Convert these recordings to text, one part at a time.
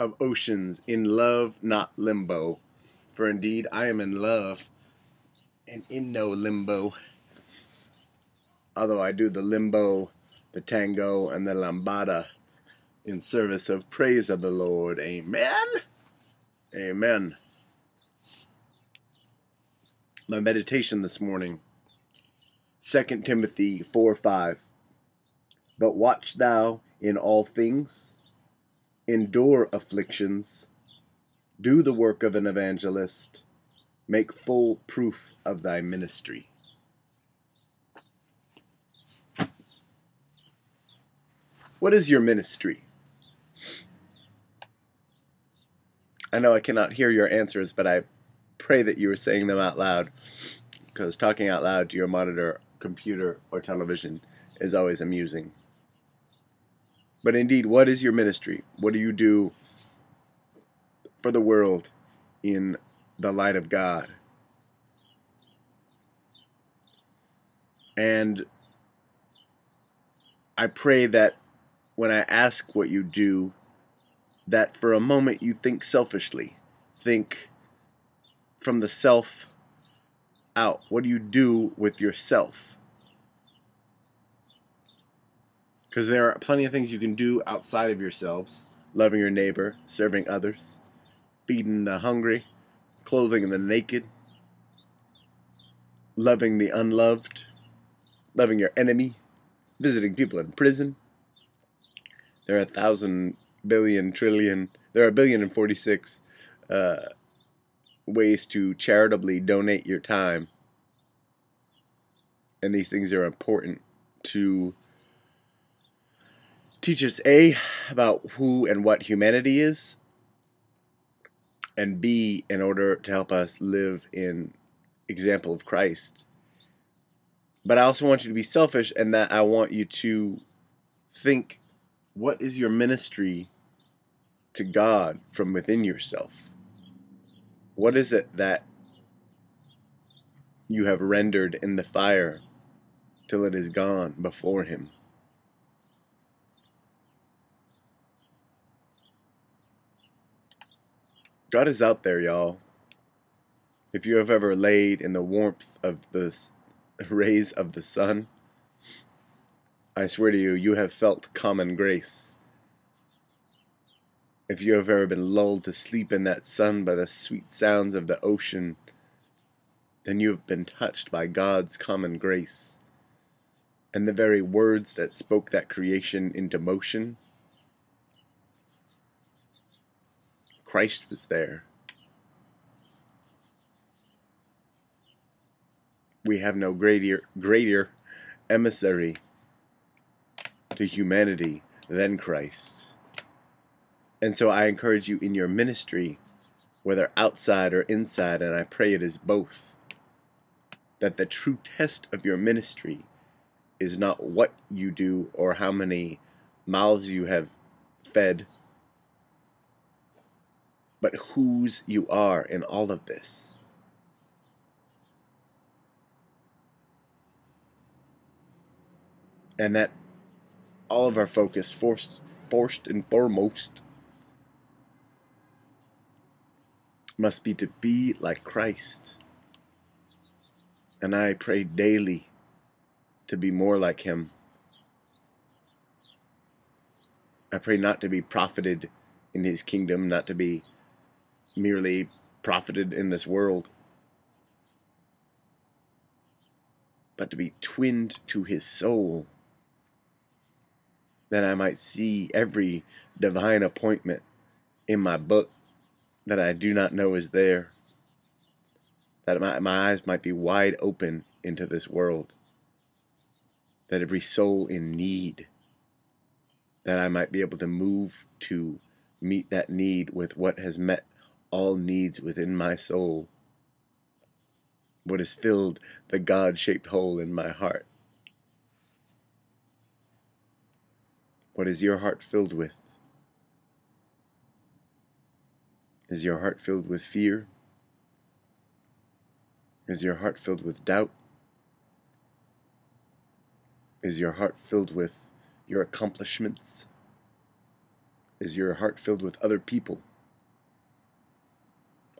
of oceans, in love, not limbo. For indeed I am in love, and in no limbo. Although I do the limbo, the tango, and the lambada in service of praise of the Lord. Amen. Amen. My meditation this morning, 2 Timothy 4:5. But watch thou in all things, endure afflictions, do the work of an evangelist, make full proof of thy ministry. What is your ministry? I know I cannot hear your answers, but I pray that you are saying them out loud, because talking out loud to your monitor, computer, or television is always amusing. But indeed, what is your ministry? What do you do for the world in the light of God? And I pray that when I ask what you do, that for a moment you think selfishly. Think from the self out. What do you do with yourself? Because there are plenty of things you can do outside of yourselves. Loving your neighbor, serving others, feeding the hungry, clothing the naked, loving the unloved, loving your enemy, visiting people in prison. There are 1,000 billion trillion, there are 1,046 ways to charitably donate your time. And these things are important to teach us A, about who and what humanity is, and B, in order to help us live in example of Christ. But I also want you to be selfish, and that I want you to think, what is your ministry to God from within yourself? What is it that you have rendered in the fire till it is gone before Him? God is out there, y'all. If you have ever laid in the warmth of the rays of the sun, I swear to you, you have felt common grace. If you have ever been lulled to sleep in that sun by the sweet sounds of the ocean, then you have been touched by God's common grace. And the very words that spoke that creation into motion, Christ was there. We have no greater emissary to humanity than Christ. And so I encourage you in your ministry, whether outside or inside, and I pray it is both, that the true test of your ministry is not what you do or how many mouths you have fed, but whose you are in all of this. And that all of our focus, first and foremost, must be to be like Christ. And I pray daily to be more like Him. I pray not to be profited in His kingdom, not to be merely profited in this world, but to be twinned to His soul, that I might see every divine appointment in my book that I do not know is there, that my eyes might be wide open into this world, that every soul in need, that I might be able to move to meet that need with what has met all needs within my soul, what has filled the God-shaped hole in my heart. What is your heart filled with? Is your heart filled with fear? Is your heart filled with doubt? Is your heart filled with your accomplishments? Is your heart filled with other people?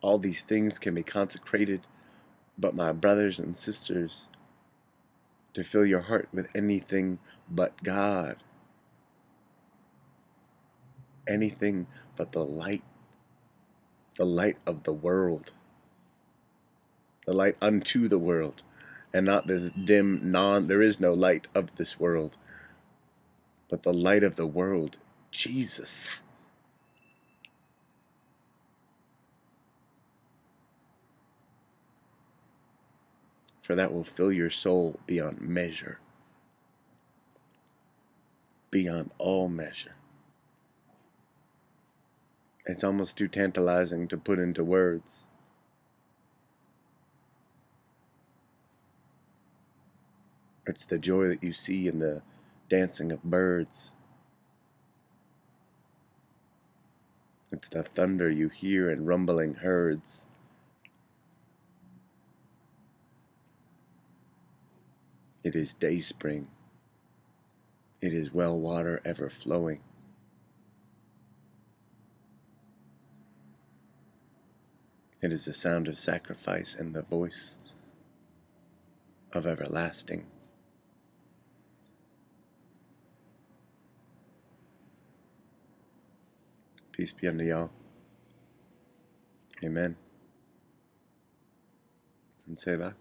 All these things can be consecrated, but my brothers and sisters, to fill your heart with anything but God, anything but the light of the world, the light unto the world, and not this dim there is no light of this world, but the light of the world, Jesus. For that will fill your soul beyond measure, beyond all measure. It's almost too tantalizing to put into words. It's the joy that you see in the dancing of birds. It's the thunder you hear in rumbling herds. It is dayspring. It is well water ever flowing. It is the sound of sacrifice and the voice of everlasting. Peace be unto y'all. Amen. And Selah.